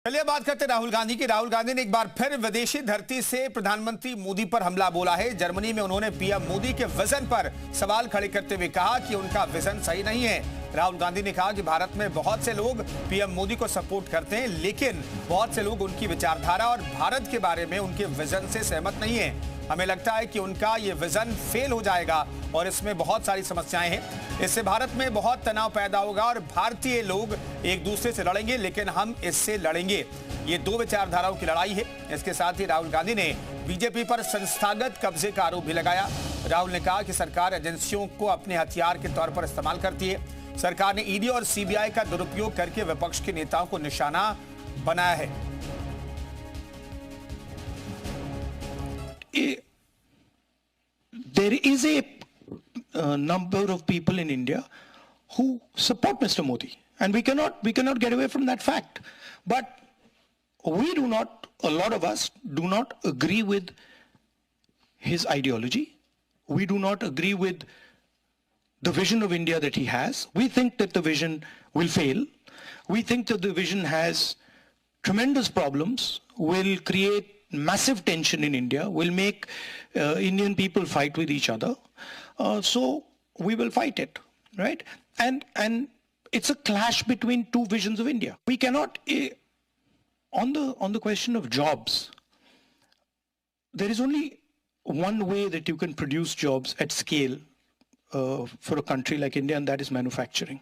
चलिए बात करते हैं राहुल गांधी की। राहुल गांधी ने एक बार फिर विदेशी धरती से प्रधानमंत्री मोदी पर हमला बोला है। जर्मनी में उन्होंने पीएम मोदी के विजन पर सवाल खड़े करते हुए कहा कि उनका विजन सही नहीं है। राहुल गांधी ने कहा कि भारत में बहुत से लोग पीएम मोदी को सपोर्ट करते हैं, लेकिन बहुत से लोग उनकी विचारधारा और भारत के बारे में उनके विजन से सहमत नहीं है। हमें लगता है कि उनका ये विजन फेल हो जाएगा और इसमें बहुत सारी समस्याएं हैं। इससे भारत में बहुत तनाव पैदा होगा और भारतीय लोग एक दूसरे से लड़ेंगे, लेकिन हम इससे लड़ेंगे। ये दो विचारधाराओं की लड़ाई है। इसके साथ ही राहुल गांधी ने बीजेपी पर संस्थागत कब्जे का आरोप भी लगाया। राहुल ने कहा कि सरकार एजेंसियों को अपने हथियार के तौर पर इस्तेमाल करती है। सरकार ने ईडी और सीबीआई का दुरुपयोग करके विपक्ष के नेताओं को निशाना बनाया है। There is a number of people in India who support Mr. Modi, and we cannot get away from that fact. But we do not, a lot of us do not agree with his ideology. We do not agree with the vision of India that he has. We think that the vision will fail. We think that the vision has tremendous problems, will create massive tension in India, will make Indian people fight with each other. So we will fight it, right? And it's a clash between two visions of India. We cannot, on the question of jobs, there is only one way that you can produce jobs at scale for a country like India, and that is manufacturing,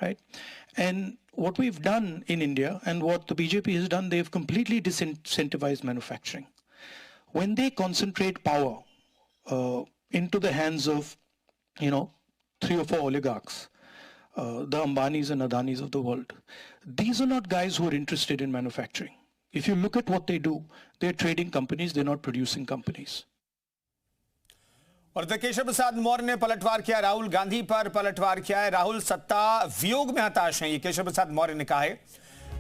right? And what we've done in India and what the BJP has done, they've completely disincentivized manufacturing. When they concentrate power into the hands of, 3 or 4 oligarchs, the Ambanis and Adanis of the world, these are not guys who are interested in manufacturing. If you look at what they do, they're trading companies, they're not producing companies. और केशव प्रसाद मौर्य ने पलटवार किया, राहुल गांधी पर पलटवार किया है। राहुल सत्ता वियोग में हताश हैं, ये केशव प्रसाद मौर्य ने कहा है।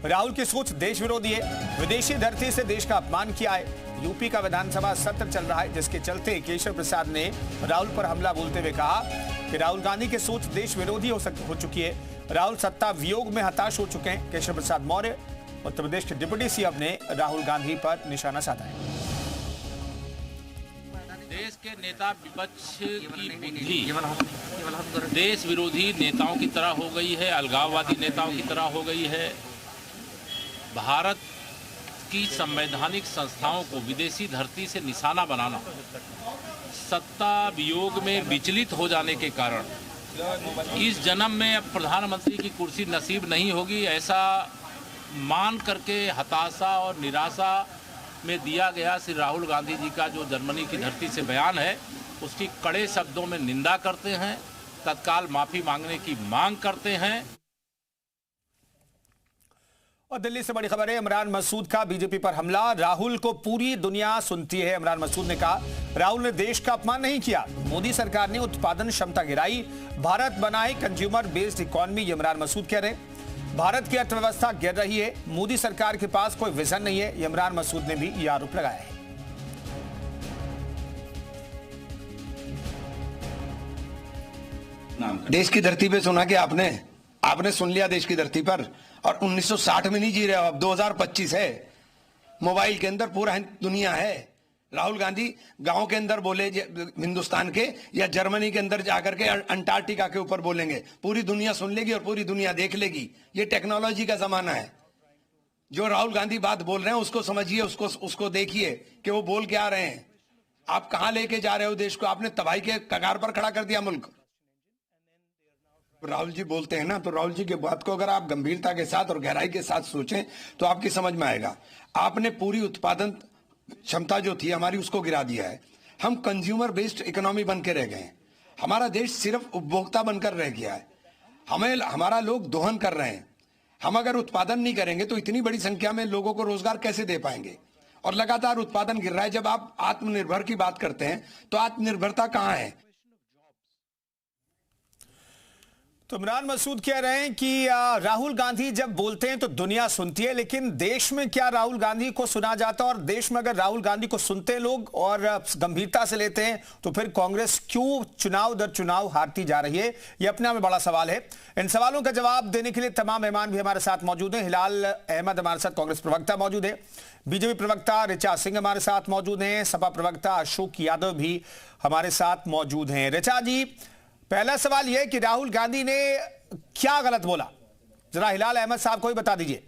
राहुल की सोच देश विरोधी है, विदेशी धरती से देश का अपमान किया है। यूपी का विधानसभा सत्र चल रहा है, जिसके चलते केशव प्रसाद ने राहुल पर हमला बोलते हुए कहा कि राहुल गांधी की सोच देश विरोधी हो चुकी है। राहुल सत्ता वियोग में हताश हो चुके हैं। केशव प्रसाद मौर्य, उत्तर प्रदेश के डिप्टी सीएम, ने राहुल गांधी पर निशाना साधा है। देश के नेता विपक्ष की बुद्धि देश विरोधी नेताओं की तरह हो गई है, अलगाववादी नेताओं की तरह हो गई है। भारत की संवैधानिक संस्थाओं को विदेशी धरती से निशाना बनाना, सत्ता वियोग में विचलित हो जाने के कारण इस जन्म में अब प्रधानमंत्री की कुर्सी नसीब नहीं होगी, ऐसा मान करके हताशा और निराशा में दिया गया श्री राहुल गांधी जी का जो जर्मनी की धरती से बयान है, उसकी कड़े शब्दों में निंदा करते हैं, तत्काल माफी मांगने की मांग करते हैं। और दिल्ली से बड़ी खबर है, इमरान मसूद का बीजेपी पर हमला। राहुल को पूरी दुनिया सुनती है, इमरान मसूद ने कहा। राहुल ने देश का अपमान नहीं किया, मोदी सरकार ने उत्पादन क्षमता गिराई, भारत बनाए कंज्यूमर बेस्ड इकोनॉमी, ये इमरान मसूद कह रहे हैं। भारत की अर्थव्यवस्था गिर रही है, मोदी सरकार के पास कोई विजन नहीं है, इमरान मसूद ने भी यह आरोप लगाया है। देश की धरती पे सुना कि आपने सुन लिया देश की धरती पर, और 1960 में नहीं जी रहे हो, अब 2025 है। मोबाइल के अंदर पूरा दुनिया है। राहुल गांधी गांव के अंदर बोले हिंदुस्तान के, या जर्मनी के अंदर जाकर के अंटार्कटिका के ऊपर बोलेंगे, पूरी दुनिया सुन लेगी और पूरी दुनिया देख लेगी। ये टेक्नोलॉजी का जमाना है। जो राहुल गांधी बात बोल रहे हैं उसको समझिए, उसको देखिए कि वो बोल के आ रहे हैं। आप कहां लेके जा रहे हो देश को? आपने तबाही के कगार पर खड़ा कर दिया मुल्क। राहुल जी बोलते हैं ना, तो राहुल जी की बात को अगर आप गंभीरता के साथ और गहराई के साथ सोचें तो आपकी समझ में आएगा। आपने पूरी उत्पादन क्षमता जो थी हमारी, उसको गिरा दिया है। हम कंज्यूमर बेस्ड इकोनॉमी बन के रह गए हैं। हमारा देश सिर्फ उपभोक्ता बनकर रह गया है। हमारा लोग दोहन कर रहे हैं। हम अगर उत्पादन नहीं करेंगे तो इतनी बड़ी संख्या में लोगों को रोजगार कैसे दे पाएंगे? और लगातार उत्पादन गिर रहा है। जब आप आत्मनिर्भर की बात करते हैं तो आत्मनिर्भरता कहां है? तो इमरान मसूद कह रहे हैं कि राहुल गांधी जब बोलते हैं तो दुनिया सुनती है, लेकिन देश में क्या राहुल गांधी को सुना जाता है? और देश में अगर राहुल गांधी को सुनते हैं लोग और गंभीरता से लेते हैं तो फिर कांग्रेस क्यों चुनाव दर चुनाव हारती जा रही है? यह अपने आप में बड़ा सवाल है। इन सवालों का जवाब देने के लिए तमाम मेहमान भी हमारे साथ मौजूद हैं। हिलाल अहमद हमारे साथ कांग्रेस प्रवक्ता मौजूद है, बीजेपी प्रवक्ता ऋचा सिंह हमारे साथ मौजूद हैं, सपा प्रवक्ता अशोक यादव भी हमारे साथ मौजूद हैं। ऋचा जी, पहला सवाल यह कि राहुल गांधी ने क्या गलत बोला, जरा हिलाल अहमद साहब को ही बता दीजिए।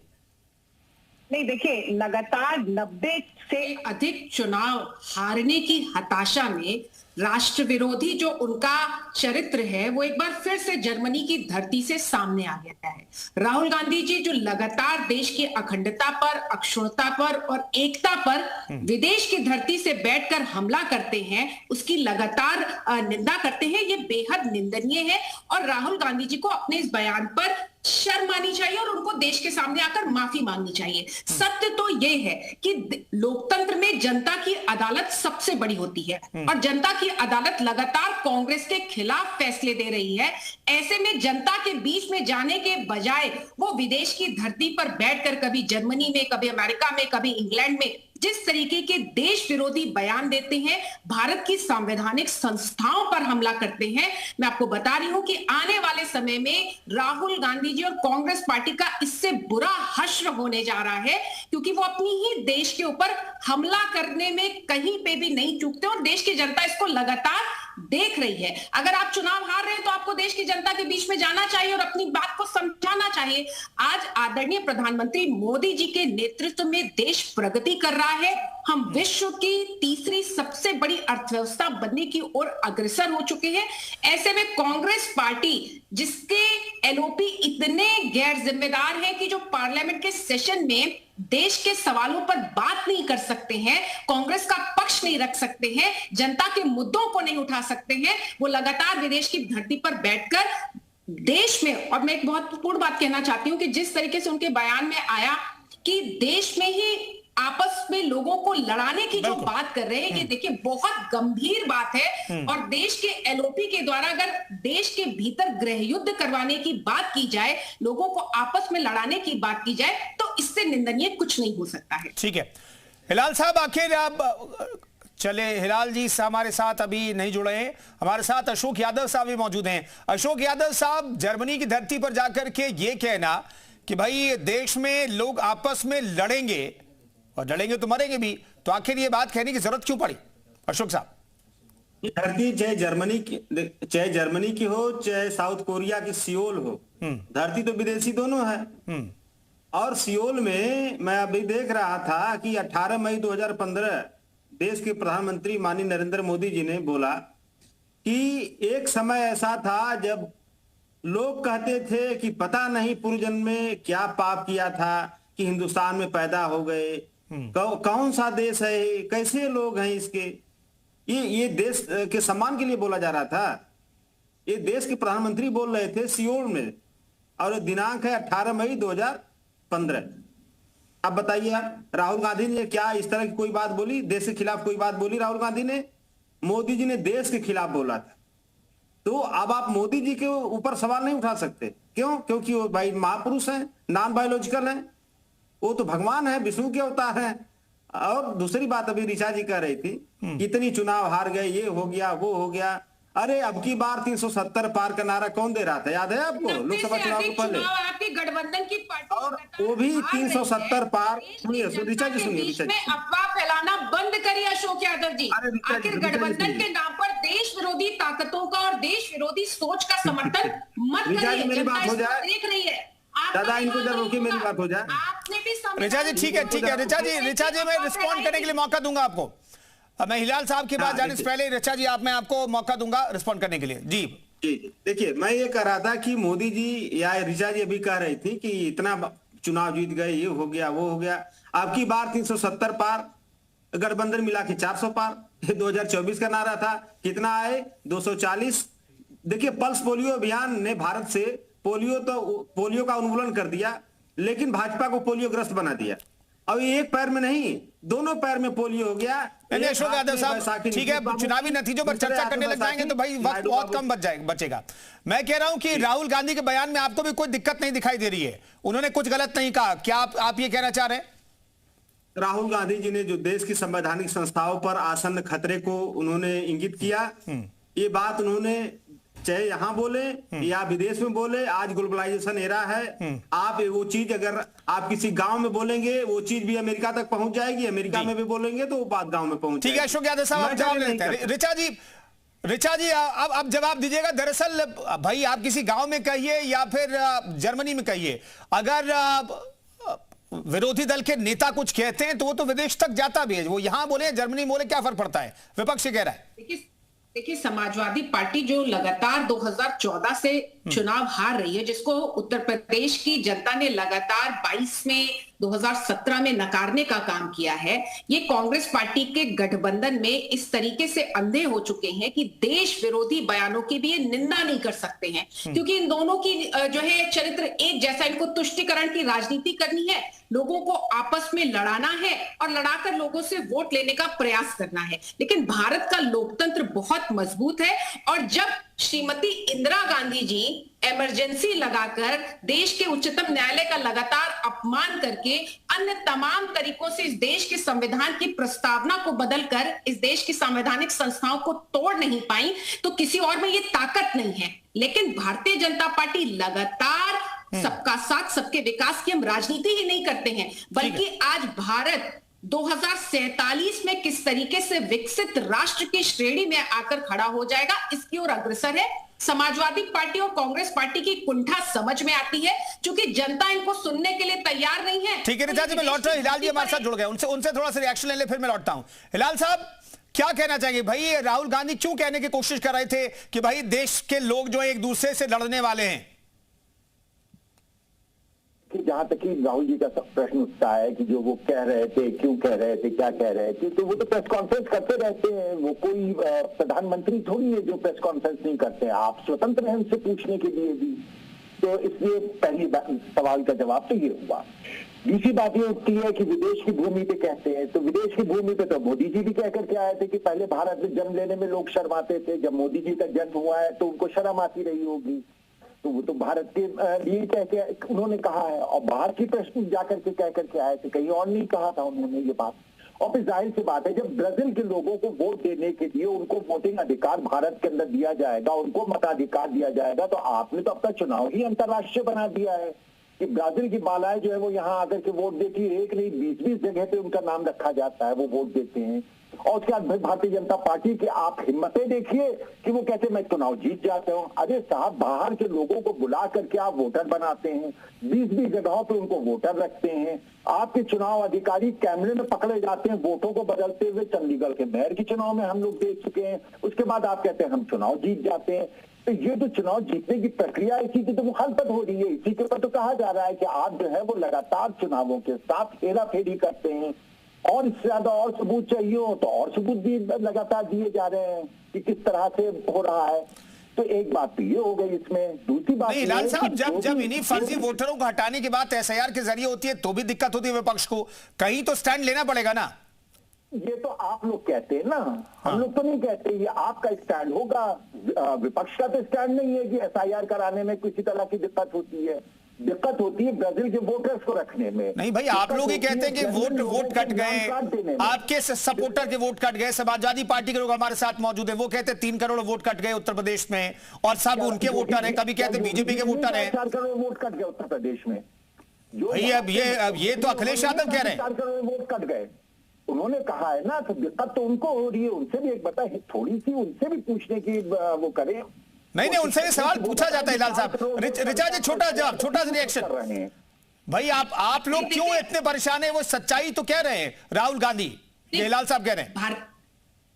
नहीं, देखिए, लगातार 90 से अधिक चुनाव हारने की हताशा में राष्ट्र विरोधी जो उनका चरित्र है वो एक बार फिर से जर्मनी की धरती से सामने आ गया है। राहुल गांधी जी जो लगातार देश की अखंडता पर, अक्षुण्णता पर और एकता पर विदेश की धरती से बैठकर हमला करते हैं, उसकी लगातार निंदा करते हैं, ये बेहद निंदनीय है। और राहुल गांधी जी को अपने इस बयान पर शर्म आनी चाहिए और उनको देश के सामने आकर माफी मांगनी चाहिए। सत्य तो ये है कि लोकतंत्र में जनता की अदालत सबसे बड़ी होती है और जनता की अदालत लगातार कांग्रेस के खिलाफ फैसले दे रही है। ऐसे में जनता के बीच में जाने के बजाय वो विदेश की धरती पर बैठकर कभी जर्मनी में, कभी अमेरिका में, कभी इंग्लैंड में जिस तरीके के देश विरोधी बयान देते हैं, भारत की संवैधानिक संस्थाओं पर हमला करते हैं, मैं आपको बता रही हूं कि आने वाले समय में राहुल गांधी जी और कांग्रेस पार्टी का इससे बुरा हश्र होने जा रहा है, क्योंकि वो अपनी ही देश के ऊपर हमला करने में कहीं पे भी नहीं चूकते और देश की जनता इसको लगातार देख रही है। अगर आप चुनाव हार रहे हैं तो आपको देश की जनता के बीच में जाना चाहिए और अपनी बात को समझाना चाहिए। आज आदरणीय प्रधानमंत्री मोदी जी के नेतृत्व में देश प्रगति कर रहा है। हम विश्व की तीसरी सबसे बड़ी अर्थव्यवस्था बनने की ओर अग्रसर हो चुके हैं। ऐसे में कांग्रेस पार्टी, जिसके एलओपी इतने गैर जिम्मेदार हैं कि जो पार्लियामेंट के सेशन में देश के सवालों पर बात नहीं कर सकते हैं, कांग्रेस का पक्ष नहीं रख सकते हैं, जनता के मुद्दों को नहीं उठा सकते हैं, वो लगातार विदेश की धरती पर बैठकर देश में, और मैं एक बहुत महत्वपूर्ण बात कहना चाहती हूं कि जिस तरीके से उनके बयान में आया कि देश में ही आपस में लोगों को लड़ाने की जो बात कर रहे हैं, ये देखिए बहुत गंभीर बात है। और देश के एलओपी के द्वारा अगर देश के भीतर गृह युद्ध करवाने की बात की जाए, लोगों को आपस में लड़ाने की बात की जाए, तो इससे निंदनीय कुछ नहीं हो सकता है। ठीक है हिलाल साहब, आखिर आप चले, हिलाल जी हमारे साथ अभी नहीं जुड़े हैं, हमारे साथ अशोक यादव साहब भी मौजूद हैं। अशोक यादव साहब, जर्मनी की धरती पर जाकर के ये कहना कि भाई देश में लोग आपस में लड़ेंगे और लड़ेंगे तो मरेंगे भी, तो आखिर ये बात कहने की जरूरत क्यों पड़ी? अशोक साहब, धरती चाहे जर्मनी की हो, चाहे साउथ कोरिया की सियोल हो, धरती तो विदेशी दोनों है। और सियोल में मैं अभी देख रहा था कि 18 मई 2015 देश के प्रधानमंत्री माननीय नरेंद्र मोदी जी ने बोला कि एक समय ऐसा था जब लोग कहते थे कि पता नहीं पूर्व जन्म में क्या पाप किया था कि हिंदुस्तान में पैदा हो गए, कौन सा देश है, कैसे लोग हैं इसके। ये देश के सम्मान के लिए बोला जा रहा था। ये देश के प्रधानमंत्री बोल रहे थे सियोल में, और दिनांक है 18 मई 2015। अब बताइए आप, राहुल गांधी ने क्या इस तरह की कोई बात बोली? देश के खिलाफ कोई बात बोली राहुल गांधी ने? मोदी जी ने देश के खिलाफ बोला था। तो अब आप मोदी जी के ऊपर सवाल नहीं उठा सकते। क्यों? क्योंकि वो भाई महापुरुष हैं, नॉन बायोलॉजिकल हैं, वो तो भगवान है, विष्णु के अवतार हैं। और दूसरी बात अभी ऋचा जी कह रही थी, कितनी चुनाव हार गए, ये हो गया वो हो गया। अरे अब की बार 370 पार का नारा कौन दे रहा था, याद है आपको? लोकसभा चुनाव को पहले, आपकी गठबंधन की पार्टी और वो भी 370 पार। सुनिए ऋचा जी, सुनिए ऋचा जी, अफवाह फैलाना बंद करिए अशोक यादव जी। आखिर गठबंधन के नाम पर देश विरोधी ताकतों का और देश विरोधी सोच का समर्थन मत करिए। मेरी बात हो जाए, देख रही है दादा, इनको जब रोकिए, मेरी बात हो जाए। आपने भी ऋचा जी, ठीक है ऋचा जी मैं रिस्पॉन्ड करने के लिए मौका दूंगा आपको। अब मैं हिलाल साहब की बात जाने से पहले ऋचा जी मैं आपको मौका दूंगा रिस्पॉन्ड करने के लिए। जी देखिए, मैं ये कह रहा था कि मोदी जी या ऋचा जी अभी कह रही थी कि इतना चुनाव जीत गए, ये हो गया वो हो गया। आपकी बार 370 पार, गठबंधन मिला के 400 पार। 2024 का नारा था, कितना आए? 240। देखिए, पल्स पोलियो अभियान ने भारत से पोलियो का उन्मूलन कर दिया, लेकिन भाजपा को पोलियोग्रस्त बना दिया। अब एक पैर में नहीं, दोनों पैर में पोलियो हो गया। नहीं अशोक यादव साहब, ठीक है, चुनावी नतीजों पर चर्चा करने लग जाएंगे तो भाई वक्त बहुत कम बचेगा। मैं कह रहा हूं कि राहुल गांधी के बयान में आपको भी कोई दिक्कत नहीं दिखाई दे रही है, उन्होंने कुछ गलत नहीं कहा, क्या आप ये कहना चाह रहे हैं? राहुल गांधी जी ने जो देश की संवैधानिक संस्थाओं पर आसन्न खतरे को उन्होंने इंगित किया, ये बात उन्होंने चाहे यहां बोले या विदेश में बोले, आज ग्लोबलाइजेशन एरा है, आप वो चीज अगर आप किसी गांव में बोलेंगे वो चीज भी अमेरिका तक पहुंच जाएगी, अमेरिका में भी बोलेंगे तो वो बात गांव में पहुंच जाएगी। ठीक है अशोक यादव साहब, आप जवाब लेते हैं। ऋचा जी अब जवाब दीजिएगा। दरअसल भाई आप किसी गांव में कहिए या फिर जर्मनी में कहिए, अगर विरोधी दल के नेता कुछ कहते हैं तो वो तो विदेश तक जाता भी है, वो यहां बोले जर्मनी बोले क्या फर्क पड़ता है? विपक्ष कह रहा है। देखिए समाजवादी पार्टी जो लगातार 2014 से चुनाव हार रही है, जिसको उत्तर प्रदेश की जनता ने लगातार 22 में 2017 में नकारने का काम किया है, ये कांग्रेस पार्टी के गठबंधन में इस तरीके से अंधे हो चुके हैं कि देश विरोधी बयानों की भी ये निंदा नहीं कर सकते हैं, क्योंकि इन दोनों की जो है चरित्र एक जैसा, इनको तुष्टीकरण की राजनीति करनी है, लोगों को आपस में लड़ाना है और लड़ाकर लोगों से वोट लेने का प्रयास करना है। लेकिन भारत का लोकतंत्र बहुत मजबूत है और जब श्रीमती इंदिरा गांधी जी इमरजेंसी लगाकर देश के उच्चतम न्यायालय का लगातार अपमान करके अन्य तमाम तरीकों से इस देश के संविधान की प्रस्तावना को बदलकर इस देश की संवैधानिक संस्थाओं को तोड़ नहीं पाई, तो किसी और में ये ताकत नहीं है। लेकिन भारतीय जनता पार्टी लगातार सबका साथ सबके विकास की हम राजनीति ही नहीं करते हैं, बल्कि आज भारत 2047 में किस तरीके से विकसित राष्ट्र की श्रेणी में आकर खड़ा हो जाएगा, इसकी ओर अग्रसर है। समाजवादी पार्टी और कांग्रेस पार्टी की कुंठा समझ में आती है, क्योंकि जनता इनको सुनने के लिए तैयार नहीं है। ठीक है रिचा जी, मैं लौट रहा हूं, हिलाल जी हमारे साथ जुड़ गए, उनसे थोड़ा सा रिएक्शन ले ले, फिर मैं लौटता हूं। हिलाल साहब क्या कहना चाहेंगे? भाई राहुल गांधी क्यों कहने की कोशिश कर रहे थे कि भाई देश के लोग जो एक दूसरे से लड़ने वाले हैं? कि जहां तक कि राहुल जी का प्रश्न उठता है कि जो वो कह रहे थे, क्यों कह रहे थे, क्या कह रहे थे, तो वो तो प्रेस कॉन्फ्रेंस करते रहते हैं, वो कोई प्रधानमंत्री थोड़ी है जो प्रेस कॉन्फ्रेंस नहीं करते हैं, आप स्वतंत्र हैं उनसे पूछने के लिए भी। तो इसलिए पहली सवाल का जवाब तो ये हुआ। दूसरी बात ये उठती है कि विदेश की भूमि पे कहते हैं, तो विदेश की भूमि पे तो मोदी जी भी कह करके आए थे कि पहले भारत में जन्म लेने में लोग शर्माते थे, जब मोदी जी का जन्म हुआ है तो उनको शर्म आती रही होगी, तो वो तो भारत के लिए कह के उन्होंने कहा है, और बाहर की प्रश्न जाकर के कह करके आए थे, कहीं और नहीं कहा था उन्होंने ये बात। और फिर जाहिर सी बात है, जब ब्राजील के लोगों को वोट देने के लिए उनको वोटिंग अधिकार भारत के अंदर दिया जाएगा, उनको मताधिकार दिया जाएगा, तो आपने तो अपना चुनाव ही अंतर्राष्ट्रीय बना दिया है कि ब्राजील की बालाएं जो है वो यहाँ आकर के वोट देती है, एक नहीं 20-20 जगह पे उनका नाम रखा जाता है, वो वोट देते हैं। और उसके बाद भारतीय जनता पार्टी की आप हिम्मतें देखिए कि वो कहते हैं मैं चुनाव जीत जाता हूं। अरे साहब, बाहर के लोगों को बुला करके आप वोटर बनाते हैं, 20-20 जगहों पे उनको वोटर रखते हैं, आपके चुनाव अधिकारी कैमरे में पकड़े जाते हैं वोटों को बदलते हुए। चंडीगढ़ के मेयर के चुनाव में हम लोग देख चुके हैं। उसके बाद आप कहते हैं हम चुनाव जीत जाते हैं। तो ये तो चुनाव जीतने की प्रक्रिया, इसी की तो मुखालफत हो रही है। इसी के ऊपर तो कहा जा रहा है कि आप जो है वो लगातार चुनावों के साथ हेरा फेरी करते हैं, और इससे ज्यादा और सबूत चाहिए हो तो और सबूत भी लगातार दिए जा रहे हैं कि किस तरह से हो रहा है। तो एक बात तो ये हो गई इसमें। दूसरी बात नहीं लाल साहब, जब इन्हीं फर्जी वोटरों को हटाने की बात एसआईआर के जरिए होती है तो भी दिक्कत होती है विपक्ष को, कहीं तो स्टैंड लेना पड़ेगा ना। ये तो आप लोग कहते हैं ना, हम लोग तो नहीं कहते। ये आपका स्टैंड होगा, विपक्ष का तो स्टैंड नहीं है कि एसआईआर कराने में किसी तरह की दिक्कत होती है। दिक्कत होती है ब्राजील के वोटर्स को रखने में। नहीं भाई, आप लोग ही कहते हैं कि वोट कट गए, आपके सपोर्टर के वोट कट गए। समाजवादी पार्टी के लोग हमारे साथ मौजूद हैं, वो कहते हैं 3 करोड़ वोट कट गए उत्तर प्रदेश में, और सब उनके वोटर हैं। कभी कहते हैं बीजेपी के वोटर हैं। 4 करोड़ वोट कट गए उत्तर प्रदेश में। भाई अब ये तो अखिलेश यादव कह रहे हैं 4 करोड़ वोट कट गए। उन्होंने कहा है ना, तो दिक्कत तो उनको हो रही है। उनसे भी एक बताए, थोड़ी सी उनसे भी पूछने की वो करें। नहीं, उनसे भी सवाल पूछा जाता है लाल साहब। रिचा जी, छोटा जवाब, छोटा सा रिएक्शन। भाई आप लोग क्यों इतने परेशान हैं? वो सच्चाई तो कह रहे हैं राहुल गांधी, ये लाल साहब कह रहे हैं।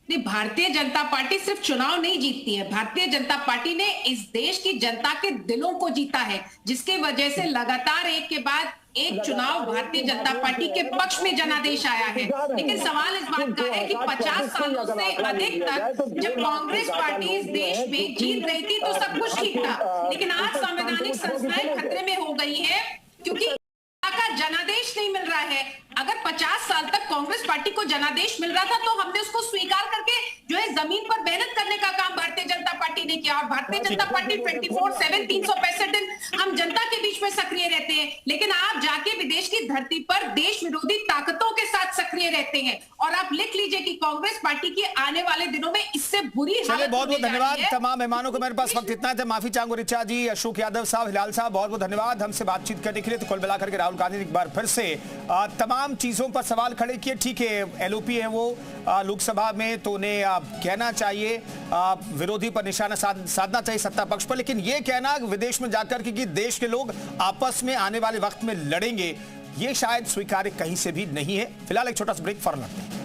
भारतीय जनता पार्टी सिर्फ चुनाव नहीं जीतती है, भारतीय जनता पार्टी ने इस देश की जनता के दिलों को जीता है, जिसकी वजह से लगातार एक के बाद एक चुनाव भारतीय जनता पार्टी के पक्ष में जनादेश आया है। लेकिन सवाल इस बात का है कि 50 सालों से अधिक तक जब कांग्रेस पार्टी इस देश में जीत रही थी तो सब कुछ ठीक था, लेकिन आज संवैधानिक संस्थाएं खतरे में हो गई है, क्योंकि का जनादेश नहीं मिल रहा है। अगर 50 साल तक कांग्रेस पार्टी को जनादेश मिल रहा था तो हमने उसको स्वीकार करके जो है जमीन पर मेहनत करने का काम भारतीय जनता पार्टी ने किया। और भारतीय जनता पार्टी 24/7 365 दिन हम जनता के बीच में सक्रिय रहते हैं। लेकिन आप जाके विदेश की धरती पर देश विरोधी ताकतों के साथ सक्रिय रहते हैं। और आप लिख लीजिए कि कांग्रेस पार्टी की आने वाले दिनों में इससे बुरी हालत। बहुत बहुत धन्यवाद तमाम मेहमानों को। मेरे पास वक्त इतना है, माफी चाहूंगा रिचा जी, अशोक यादव साहब, हिलाल साहब, बहुत बहुत धन्यवाद हमसे बातचीत करने के लिए। तो कुल मिलाकर के राहुल गांधी ने एक बार फिर से तमाम चीजों पर सवाल खड़े किए। ठीक है, एलओपी है वो लोकसभा में, तो उन्हें कहना चाहिए, विरोधी पर निशाना साधना चाहिए सत्ता पक्ष पर, लेकिन ये कहना विदेश में जाकर कि देश के लोग आपस में आने वाले वक्त में लड़ेंगे, ये शायद स्वीकार्य कहीं से भी नहीं है। फिलहाल एक छोटा सा ब्रेक, फौरन लौटते हैं।